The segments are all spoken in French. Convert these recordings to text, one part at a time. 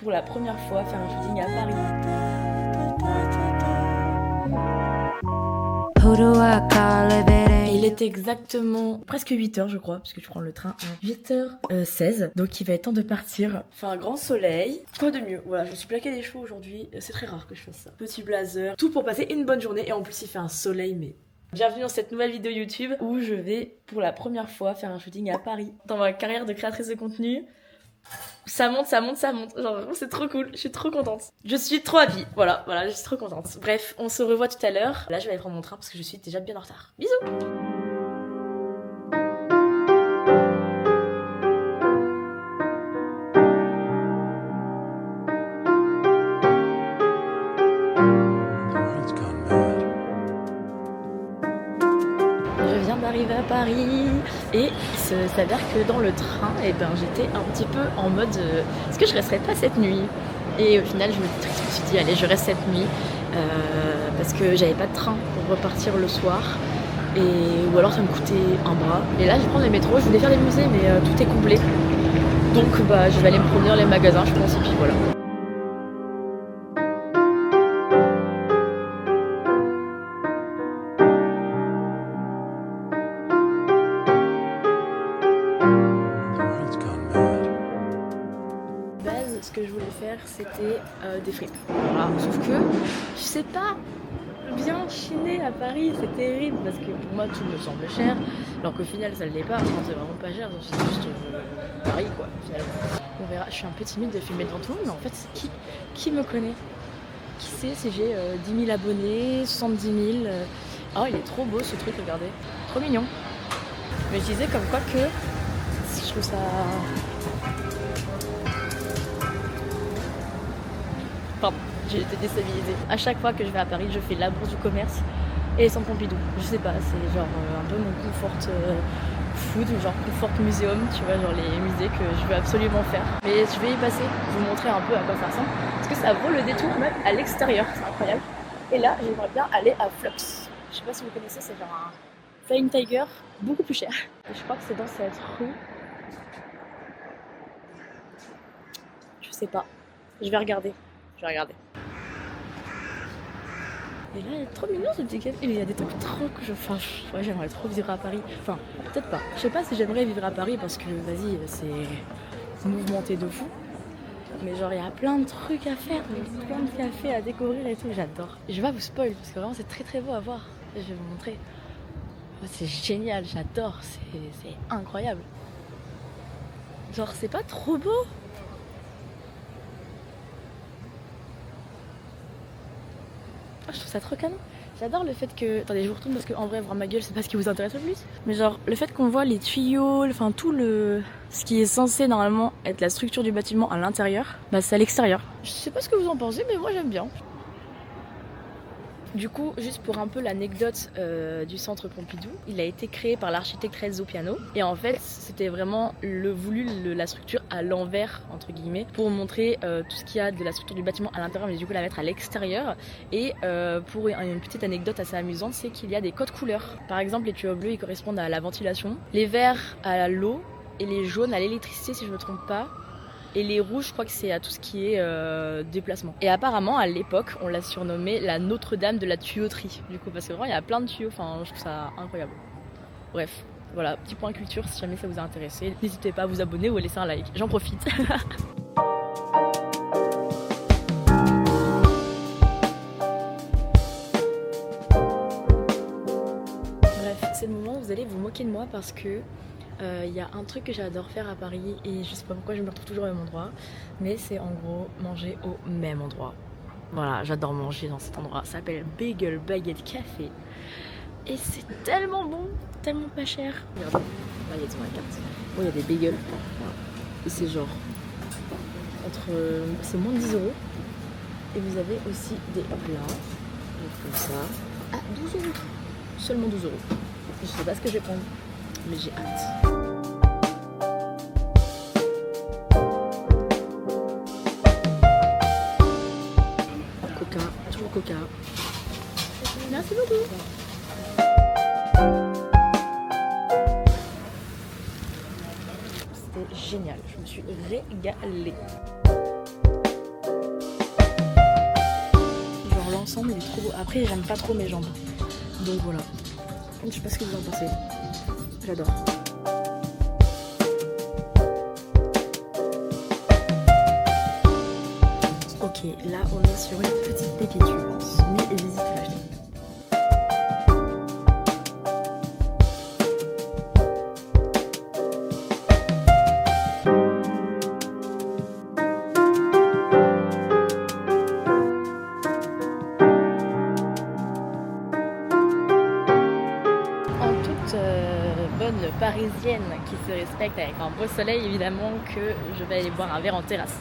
pour la première fois faire un shooting à Paris. Il est exactement presque 8h je crois, parce que je prends le train à 8h16, donc il va être temps de partir. Enfin un grand soleil, quoi de mieux. Voilà, je me suis plaqué les cheveux aujourd'hui, c'est très rare que je fasse ça. Petit blazer, tout pour passer une bonne journée, et en plus il fait un soleil mais... Bienvenue dans cette nouvelle vidéo YouTube où je vais pour la première fois faire un shooting à Paris. Dans ma carrière de créatrice de contenu, ça monte, ça monte, ça monte. Genre vraiment c'est trop cool, je suis trop contente. Je suis trop happy, voilà, je suis trop contente. Bref, on se revoit tout à l'heure. Là je vais aller prendre mon train parce que je suis déjà bien en retard. Bisous. Je viens d'arriver à Paris et il s'avère que dans le train, j'étais un petit peu en mode est-ce que je resterai pas cette nuit? Et au final je me suis dit allez je reste cette nuit parce que j'avais pas de train pour repartir le soir ou alors ça me coûtait un bras. Et là je vais prendre le métro, je voulais faire les musées mais tout est complet. Donc je vais aller me promener dans les magasins je pense et puis voilà. Ce que je voulais faire c'était des fripes. Voilà. Sauf que je sais pas bien chiner à Paris, c'est terrible parce que pour moi tout me semble cher alors qu'au final ça ne l'est pas, enfin, c'est vraiment pas cher, c'est juste Paris quoi finalement. On verra, je suis un peu timide de filmer devant tout le monde mais en fait qui me connaît? Qui sait si j'ai 10 000 abonnés, 70 000 Oh il est trop beau ce truc, regardez, trop mignon. Mais je disais comme quoi que je trouve ça... Pardon, j'ai été déstabilisée. À chaque fois que je vais à Paris, je fais la bourse du commerce et les centres Pompidou. Je sais pas, c'est genre un peu mon comfort food, genre comfort muséum, tu vois, genre les musées que je veux absolument faire. Mais je vais y passer, vous montrer un peu à quoi ça ressemble, parce que ça vaut le détour même à l'extérieur, c'est incroyable. Et là, j'aimerais bien aller à Flux. Je sais pas si vous connaissez, c'est genre un Flying Tiger, beaucoup plus cher. Et je crois que c'est dans cette rue. Je sais pas, je vais regarder. Et là, il est trop mignon ce petit café. Il y a des trucs trop que j'aimerais trop vivre à Paris. Enfin, peut-être pas. Je sais pas si j'aimerais vivre à Paris parce que, vas-y, c'est mouvementé de fou. Mais genre, il y a plein de trucs à faire, plein de cafés à découvrir et tout. J'adore. Je vais pas vous spoil parce que vraiment, c'est très très beau à voir. Je vais vous montrer. C'est génial, j'adore. C'est incroyable. Genre, c'est pas trop beau? Je trouve ça trop canon. J'adore le fait que... Attendez, je vous retourne parce qu'en vrai, voir ma gueule, c'est pas ce qui vous intéresse le plus. Mais genre, le fait qu'on voit les tuyaux, enfin tout ce qui est censé normalement être la structure du bâtiment à l'intérieur, c'est à l'extérieur. Je sais pas ce que vous en pensez, mais moi j'aime bien. Du coup, juste pour un peu l'anecdote du centre Pompidou, il a été créé par l'architecte Renzo Piano. Et en fait, c'était vraiment la structure à l'envers, entre guillemets, pour montrer tout ce qu'il y a de la structure du bâtiment à l'intérieur, mais du coup la mettre à l'extérieur. Et pour une petite anecdote assez amusante, c'est qu'il y a des codes couleurs. Par exemple, les tuyaux bleus, ils correspondent à la ventilation, les verts à l'eau, et les jaunes à l'électricité, si je me trompe pas. Et les rouges, je crois que c'est à tout ce qui est déplacement. Et apparemment, à l'époque, on l'a surnommée la Notre-Dame de la tuyauterie. Du coup, parce que vraiment, il y a plein de tuyaux. Enfin, je trouve ça incroyable. Bref, voilà, petit point culture. Si jamais ça vous a intéressé, n'hésitez pas à vous abonner ou à laisser un like. J'en profite. Bref, c'est le moment où vous allez vous moquer de moi parce que y a un truc que j'adore faire à Paris et je sais pas pourquoi je me retrouve toujours au même endroit, mais c'est en gros manger au même endroit. Voilà, j'adore manger dans cet endroit. Ça s'appelle Bagel Baguette Café et c'est tellement bon, tellement pas cher. Regardez, là il y a sur la carte. Bon, il y a des bagels et c'est genre c'est moins de 10 €. Et vous avez aussi des plats comme ça à 12 €. Seulement 12 €. Je sais pas ce que je vais prendre, mais j'ai hâte. Coca, toujours Coca. Merci beaucoup. C'était génial, je me suis régalée. ensemble, il est trop beau. Après, j'aime pas trop mes jambes. Donc voilà. Je sais pas ce que vous en pensez. J'adore. Ok, là on est sur une petite pépite, je pense. Mais j'hésite à l'acheter. Bonne parisienne qui se respecte avec un beau soleil, évidemment que je vais aller boire un verre en terrasse.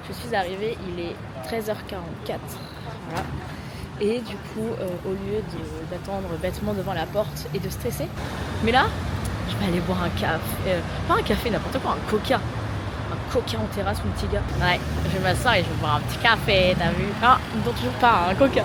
Je suis arrivée, il est 13h44, voilà. Et du coup, au lieu d'attendre bêtement devant la porte et de stresser, mais là, je vais aller boire un café, pas un café, n'importe quoi, un coca. Un coca en terrasse, mon petit gars. Ouais, je vais m'asseoir et je vais boire un petit café, t'as vu? Ah, dont toujours pas, un coca.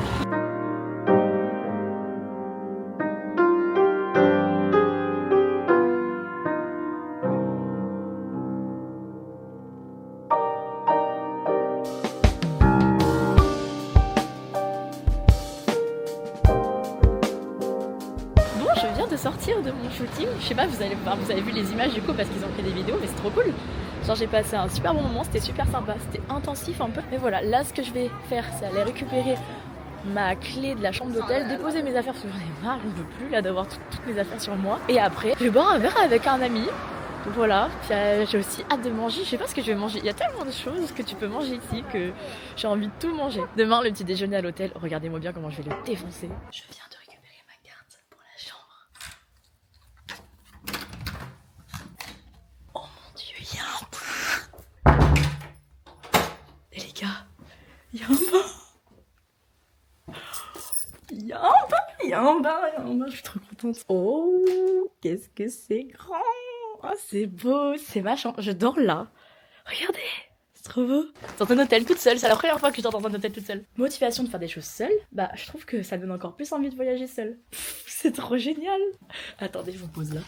Je viens de sortir de mon shooting, je sais pas, vous avez vu les images du coup parce qu'ils ont fait des vidéos, mais c'est trop cool. Genre j'ai passé un super bon moment, c'était super sympa, c'était intensif un peu. Mais voilà, là ce que je vais faire, c'est aller récupérer ma clé de la chambre d'hôtel, déposer mes affaires parce que j'en ai marre, j'en peux plus là d'avoir toutes mes affaires sur moi. Et après, je vais boire un verre avec un ami. Voilà, j'ai aussi hâte de manger, je sais pas ce que je vais manger. Il y a tellement de choses que tu peux manger ici que j'ai envie de tout manger. Demain, le petit déjeuner à l'hôtel, regardez-moi bien comment je vais le défoncer. Je viens de récupérer ma carte pour la chambre. Oh mon dieu, il y a un bain. Et les gars, il y a un bain. Il y a un bain, il y a un bain, il y a un bain, je suis trop contente. Oh, qu'est-ce que c'est grand. Oh, c'est beau, c'est ma chambre. Je dors là. Regardez, c'est trop beau. Dans un hôtel toute seule, c'est la première fois que je dors dans un hôtel toute seule. Motivation de faire des choses seule, bah je trouve que ça donne encore plus envie de voyager seule. C'est trop génial. Attendez, je vous pose là.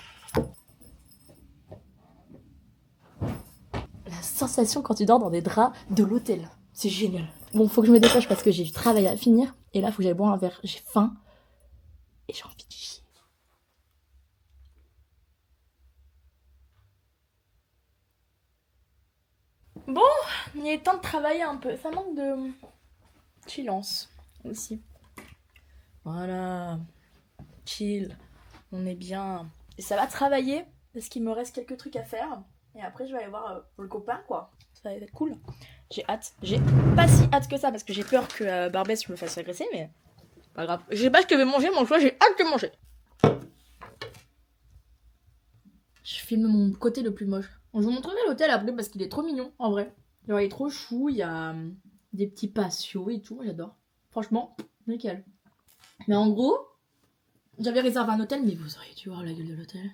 La sensation quand tu dors dans des draps de l'hôtel, c'est génial. Bon, faut que je me dépêche parce que j'ai du travail à finir. Et là, faut que j'aille boire un verre. J'ai faim et j'ai envie de chier. Bon, il est temps de travailler un peu. Ça manque de chillance aussi. Voilà. Chill. On est bien. Et ça va travailler parce qu'il me reste quelques trucs à faire. Et après, je vais aller voir le copain, quoi. Ça va être cool. J'ai hâte. J'ai pas si hâte que ça parce que j'ai peur que Barbès me fasse agresser, mais pas grave. Je sais pas ce que je vais manger, mon choix, j'ai hâte de manger. Je filme mon côté le plus moche. Je vous montrerai l'hôtel après parce qu'il est trop mignon, en vrai. Genre, il est trop chou, il y a des petits patios et tout, j'adore. Franchement, nickel. Mais en gros, j'avais réservé un hôtel, mais vous auriez dû voir la gueule de l'hôtel.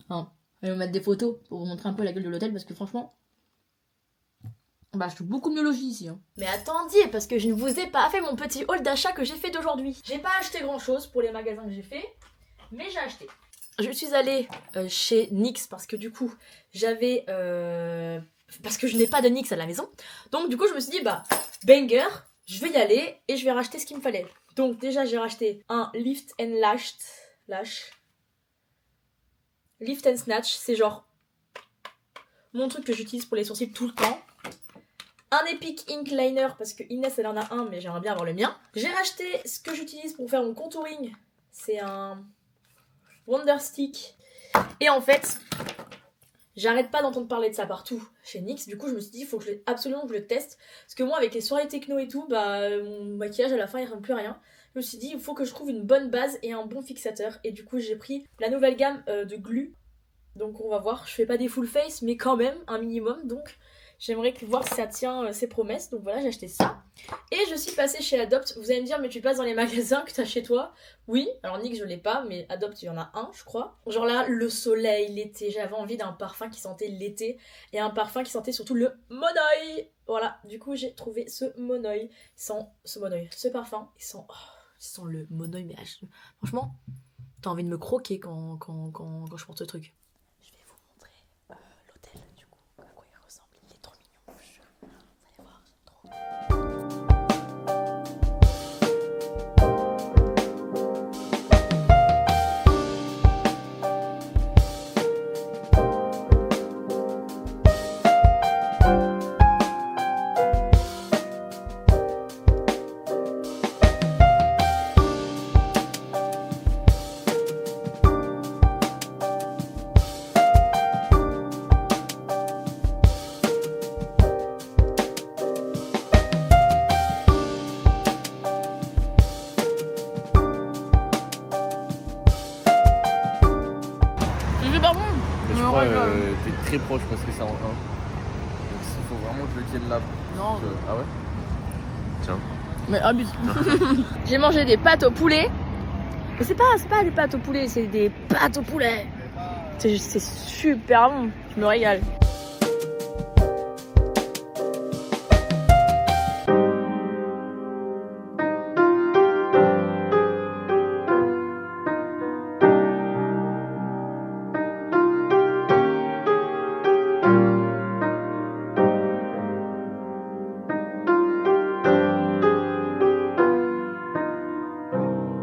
Enfin, je vais vous mettre des photos pour vous montrer un peu la gueule de l'hôtel parce que franchement, bah je trouve beaucoup mieux logis ici. Hein. Mais attendiez, parce que je ne vous ai pas fait mon petit haul d'achat que j'ai fait d'aujourd'hui. J'ai pas acheté grand chose pour les magasins que j'ai fait, mais j'ai acheté. Je suis allée chez NYX parce que du coup, j'avais... parce que je n'ai pas de NYX à la maison. Donc du coup, je me suis dit, bah, banger, je vais y aller et je vais racheter ce qu'il me fallait. Donc déjà, j'ai racheté un Lift and Lift and Snatch, c'est genre mon truc que j'utilise pour les sourcils tout le temps. Un Epic Ink Liner parce que Inès elle en a un mais j'aimerais bien avoir le mien. J'ai racheté ce que j'utilise pour faire mon contouring. C'est un Wonder Stick. Et en fait, j'arrête pas d'entendre parler de ça partout chez NYX. Du coup, je me suis dit, il faut que absolument que je le teste. Parce que moi, avec les soirées techno et tout, bah, mon maquillage à la fin, il ne rend plus rien. Je me suis dit, il faut que je trouve une bonne base et un bon fixateur. Et du coup, j'ai pris la nouvelle gamme de Glu. Donc, on va voir. Je fais pas des full face, mais quand même, un minimum. Donc, j'aimerais voir si ça tient ses promesses. Donc voilà, j'ai acheté ça. Et je suis passée chez Adopt. Vous allez me dire, mais tu passes dans les magasins que t'as chez toi? Oui, alors NYX je l'ai pas, mais Adopt il y en a un, je crois. Genre là, le soleil, l'été, j'avais envie d'un parfum qui sentait l'été. Et un parfum qui sentait surtout le monoeil. Voilà, du coup j'ai trouvé ce monoeil. Ce parfum, il sent le monoeil, mais franchement, t'as envie de me croquer quand je porte ce truc. Je vais vous montrer l'hôtel, du coup, à quoi il ressemble. Il est trop mignon, je vous allez voir, c'est trop. très proche parce que c'est en 1. Donc il faut vraiment que je le tienne là. Non. Ah ouais? Tiens. Mais abuse. J'ai mangé des pâtes au poulet. Mais c'est pas des pâtes au poulet, c'est des pâtes au poulet. C'est super bon, je me régale.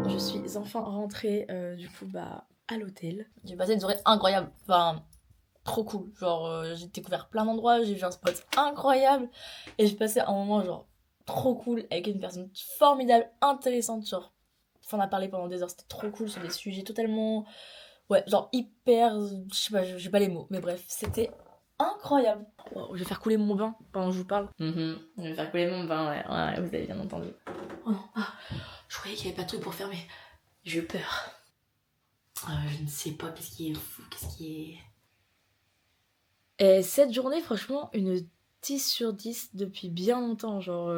Je suis enfin rentrée du coup à l'hôtel. J'ai passé une soirée incroyable, enfin trop cool. Genre j'ai découvert plein d'endroits, j'ai vu un spot incroyable et j'ai passé un moment genre trop cool avec une personne formidable, intéressante. Genre on a parlé pendant des heures, c'était trop cool sur des sujets totalement, ouais, genre hyper, je sais pas, j'ai pas les mots, mais bref, c'était incroyable. Wow, je vais faire couler mon bain pendant que je vous parle. Je vais faire couler mon bain, ouais, vous avez bien entendu. Oh non, je croyais qu'il y avait pas de truc pour fermer. J'ai eu peur. Je ne sais pas qu'est-ce qui est fou, qu'est-ce qui est... Et cette journée, franchement, une 10 sur 10 depuis bien longtemps, genre...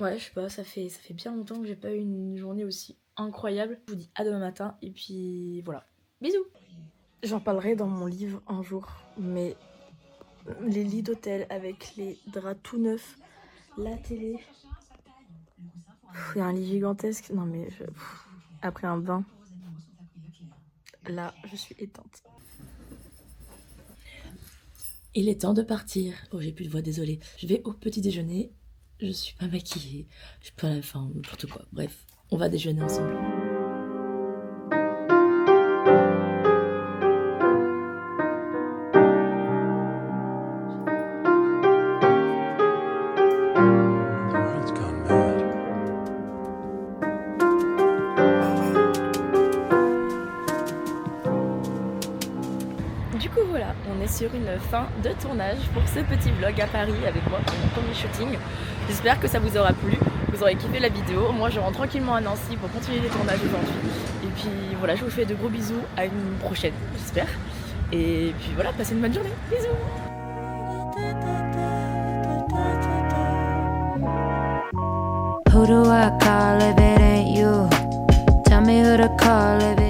Ouais, je sais pas, ça fait bien longtemps que j'ai pas eu une journée aussi incroyable. Je vous dis à demain matin, et puis voilà. Bisous. J'en parlerai dans mon livre un jour, mais les lits d'hôtel avec les draps tout neufs, la télé... Il y a un lit gigantesque, non mais... Après un bain, là, je suis éteinte. Il est temps de partir. Oh, j'ai plus de voix, désolée. Je vais au petit déjeuner. Je suis pas maquillée. Je suis pas à la fin, n'importe quoi. Bref, on va déjeuner ensemble. Du coup voilà, on est sur une fin de tournage pour ce petit vlog à Paris avec moi pour mon premier shooting. J'espère que ça vous aura plu, vous aurez kiffé la vidéo. Moi je rentre tranquillement à Nancy pour continuer les tournages aujourd'hui. Et puis voilà, je vous fais de gros bisous, à une prochaine j'espère. Et puis voilà, passez une bonne journée, bisous. Who do I call if it ain't you? Tell me who to call if it